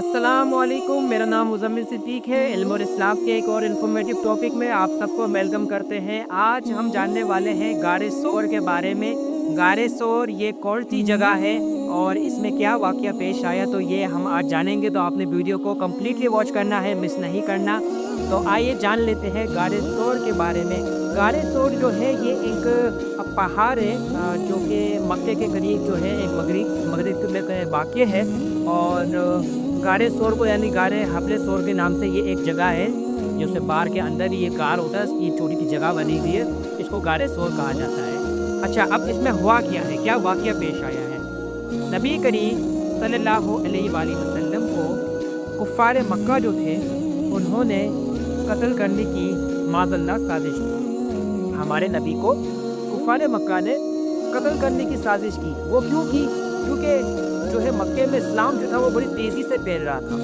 अस्सलाम वालेकुम, मेरा नाम मुज़म्मिल सिद्दीक है। इल्म और इस्लाम के एक और इन्फॉर्मेटिव टॉपिक में आप सबको वेलकम करते हैं। आज हम जानने वाले हैं गारे सोर के बारे में। गारे सोर ये कौन सी जगह है और इसमें क्या वाक़या पेश आया, तो ये हम आज जानेंगे। तो आपने वीडियो को कम्प्लीटली वॉच करना है, मिस नहीं करना। तो आइए जान लेते हैं गारे सोर के बारे में। गारे सोर जो है ये एक पहाड़ है जो कि मक्के के करीब जो है एक मगरिब में वाक़ है। और गारे सोर को यानी गारे हबले सोर के नाम से ये एक जगह है, जो से बार के अंदर ही ये गार होता है, इसकी छोटी सी जगह बनी हुई है, इसको गारे सोर कहा जाता है। अच्छा, अब इसमें हुआ क्या है, क्या वाक़या पेश आया है। नबी करीम सल्लल्लाहु अलैहि वसल्लम को कुफ़ार मक्का जो थे उन्होंने कत्ल करने की माज़ल्लाह साजिश की। हमारे नबी को कुफ़ार मक्का ने कत्ल करने की साजिश की। वो क्यों की? क्योंकि जो है मक्के में इस्लाम जो था वो बड़ी तेज़ी से फैल रहा था।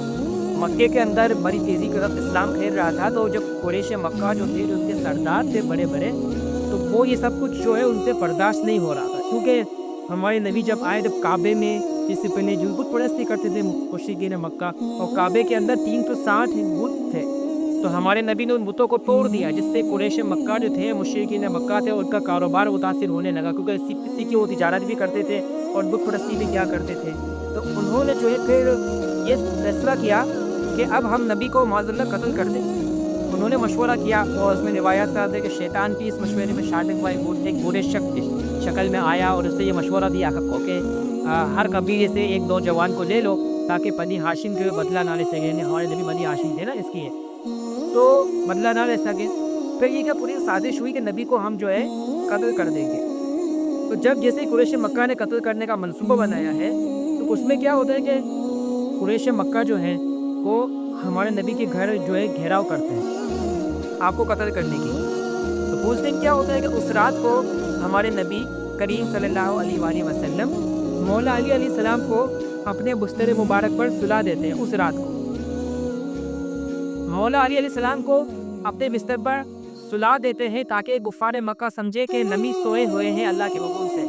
मक्के के अंदर बड़ी तेज़ी के साथ इस्लाम फैल रहा था। तो जब कुरैश मक्का जो थे, जो उनके सरदार थे बड़े बड़े, तो वो ये सब कुछ जो है उनसे बर्दाश्त नहीं हो रहा था। क्योंकि हमारे नबी जब आए, जब काबे में जिससे पहले जो बुत परस्ती करते थे मुशरिकीन मक्का, और काबे के अंदर 360 बुत थे, तो हमारे नबी ने उन बुतों को तोड़ दिया, जिससे कुरैश मक्का जो थे, मुशरिकीन मक्का थे, उनका कारोबार मुतासिर होने लगा। क्योंकि इसी की वो तिजारत भी करते थे और बुत परस्ती भी क्या करते थे। तो उन्होंने जो है फिर ये फैसला किया कि अब हम नबी को माज़अल्लाह कत्ल कर दें। उन्होंने मशवरा किया, और उसमें रिवायत था कि शैतान भी इस मशवरे में शामिल हुआ। एक बूढ़े शख्स की शक्ल में आया और उसने ये मशवरा दिया कि हर कबीले से एक दो जवान को ले लो, ताकि बनी हाशिम के बदला ना ले सके। हमारे नबी बनी हाशिम थे ना, इसकी तो बदला ना ले सके। फिर ये क्या पूरी साजिश हुई कि नबी को हम जो है कत्ल कर देंगे। तो जब जैसे ही कुरैश मक्का ने कत्ल करने का मंसूबा बनाया है, तो उसमें क्या होता है कि कुरैश मक्का जो है वो हमारे नबी के घर जो है घेराव करते हैं आपको कत्ल करने की। तो उस दिन क्या होता है कि उस रात को हमारे नबी करीम सल्लल्लाहु अलैहि वसल्लम मौला अली अलैहिस्सलाम को अपने बिस्तर मुबारक पर सुला देते हैं। उस रात को मौला अली अलैहिस्सलाम को अपने बिस्तर पर सुला देते हैं, ताकि गुफ़ार मक्का समझे कि नबी सोए हुए हैं अल्लाह के हुक्म से।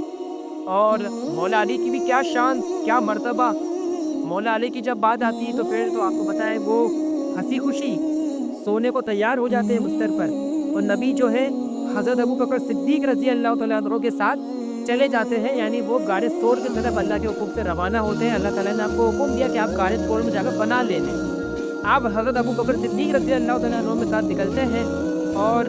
और मौला अली की भी क्या शान, क्या मर्तबा। मौला अली की जब बात आती है तो फिर तो आपको पता है वो हंसी खुशी सोने को तैयार हो जाते हैं बिस्तर पर। और नबी जो है हज़रत अबू बकर सिद्दीक रज़ी अल्लाह तआला अन्हु के साथ चले जाते हैं, यानी वो गारे सोर की तरफ अल्लाह के हुक्म से रवाना होते हैं। अल्लाह ताला ने आपको हुक्म दिया कि आप गारे सोर में जाकर बना ले लें। आप हज़रत अबू बकर सिद्दीक रज़ी अल्लाह तआला अन्हु के साथ निकलते हैं, और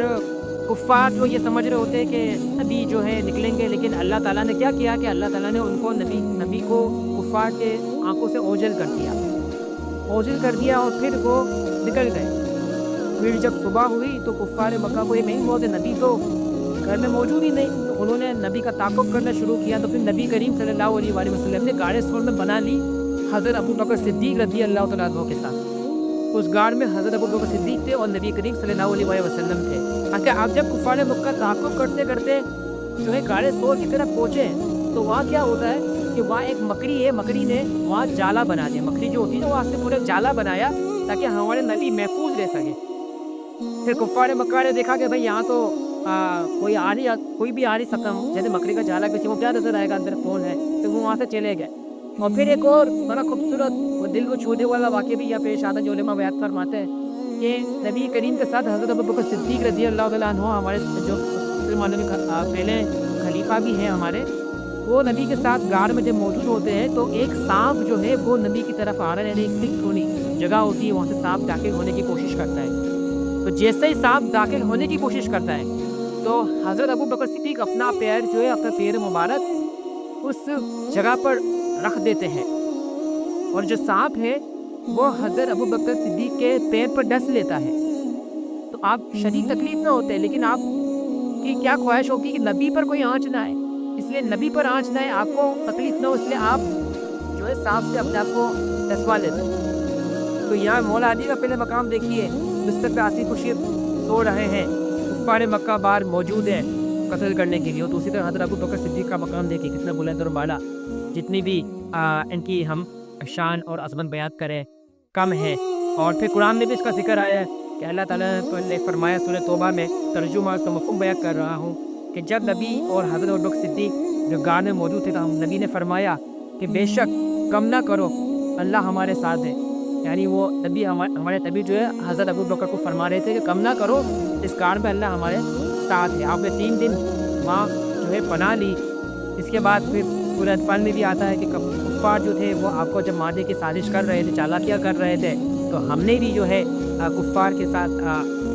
कुफ़ार जो ये समझ रहे होते हैं कि नबी जो है निकलेंगे, लेकिन अल्लाह ताला ने क्या किया कि अल्लाह ताला ने उनको नबी को कुफ़ार के आंखों से ओझल कर दिया और फिर वो निकल गए। फिर जब सुबह हुई तो कुफ़ार मक्का को ये नहीं हुआ कि नबी तो घर में मौजूद ही नहीं, तो उन्होंने नबी का ताक़ुब करना शुरू किया। तो फिर नबी करीम सल्लल्लाहु अलैहि वसल्लम ने गारे सोर में बना ली हज़रत अबू बकर सिद्दीक रज़ी अल्लाह तआला अन्हु के साथ। उस गार में हज़रत अबू बकर सिद्दीक थे और नबी करीम सल्लल्लाहु अलैहि वसल्लम थे। अच्छा, आप जब कुफ़ार मक्का ताक़ुब करते करते जो है गारे सोर की तरफ पहुँचे, तो वहाँ क्या होता है कि वहाँ एक मकड़ी है, मकड़ी ने वहाँ जाला बना दिया। मकड़ी जो होती है ना, वहाँ से पूरा जाला बनाया ताकि हमारे नबी महफूज रह सके। फिर कुफ़ार मक्का ने देखा कि भाई यहाँ तो कोई भी आ नहीं सकता, जैसे मकड़ी का जाला किसी को क्या नजर आएगा अंदर कौन है, तो वो वहाँ से चले गए। और फिर एक और बड़ा खूबसूरत वो दिल को छूने वाला वाक़या भी यहाँ पेश आता है, जो उलमा बयान फरमाते हैं कि नबी करीम के साथ हज़रत अबू बकर सिद्दीक रज़ी अल्लाह तआला अन्हु, हमारे जो मुसलमानों में पहले खलीफा भी हैं हमारे, वो नबी के साथ गार में जब मौजूद होते हैं, तो एक सांप जो है वो नबी की तरफ आ रहा है। एक थिक थोड़ी जगह होती है, वहाँ से सांप दाखिल होने की कोशिश करता है। तो जैसे ही सांप दाखिल होने की कोशिश करता है, तो हज़रत अबू बकर सिद्दीक अपना पैर जो है, अपना पैर मुबारक उस जगह पर रख देते हैं, और जो सांप है वो हज़रत अबू बकर सिद्दीक के पैर पर डस लेता है। तो आप शदीद तकलीफ में होते हैं, लेकिन आप की क्या ख्वाहिश होगी कि नबी पर कोई आँच ना आए, इसलिए नबी पर आँच ना आए, आपको तकलीफ ना हो, इसलिए आप जो है सांप से अपने आप को डसवा लेते हैं। तो यहाँ मौला अली का पहले मकाम देखिए, बिस्तर पे हंसी खुशी सो रहे हैं, कुफ़ार मक्का बाहर मौजूद है कत्ल करने के लिए। और दूसरी तरफ हज़रत अबू बकर सिद्दीक का मकाम देखिए कितना बुलंद और बाला। जितनी भी इनकी हम शान और अज़मत बयान करें कम है। और फिर कुरान में भी इसका जिक्र आया है कि अल्लाह ताला ने फरमाया सूरह तौबा में, तर्जुमा उसका मफ़हूम बयान कर रहा हूँ, कि जब नबी और हज़रत अबू बकर सिद्दीक जो गार में मौजूद थे, तो नबी ने फरमाया कि बेशक कम ना करो, अल्लाह हमारे साथ है। یعنی وہ نبی ہمارے نبی جو ہے حضرت ابو بکر کو فرما رہے تھے کہ کم نہ کرو، اس کار میں اللہ ہمارے ساتھ ہے۔ آپ نے 3 دن وہاں جو ہے پناہ لی۔ اس کے بعد پھر سورہ انفال میں بھی آتا ہے کہ کفار جو تھے وہ آپ کو جب مارنے کی سازش کر رہے تھے، چالاکیاں کر رہے تھے، تو ہم نے بھی جو ہے کفار کے ساتھ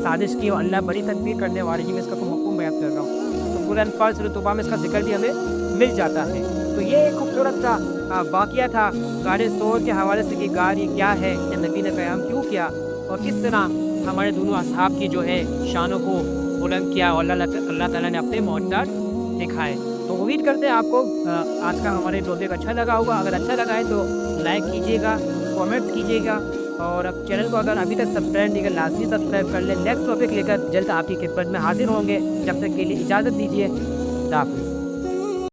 سازش کی، اور اللہ بڑی تدبیر کرنے والی جی، میں اس کا مفہوم بیان کر رہا ہوں۔ تو سورہ انفال سورہ توبہ میں اس کا ذکر بھی ہمیں مل جاتا ہے۔ تو یہ ایک خوبصورت سا واقعہ تھا غار ثور کے حوالے سے کہ غار یہ کیا ہے، یہ نبی نے قیام کیوں کیا، اور کس طرح ہمارے دونوں اصحاب کی جو ہے شانوں کو بلند کیا، اور اللہ تعالیٰ نے اپنے معجزات دکھائے۔ تو امید کرتے ہیں آپ کو آج کا ہمارے ٹاپک اچھا لگا ہوگا۔ اگر اچھا لگا ہے تو لائک کیجیے گا، کامنٹس کیجیے گا، اور اب چینل کو اگر ابھی تک سبسکرائب نہیں کر لازمی سبسکرائب کر لیں۔ نیکسٹ ٹاپک لے کر جلد آپ کی خدمت میں حاضر ہوں گے۔ جب تک کے لیے اجازت دیجیے، خدا حافظ۔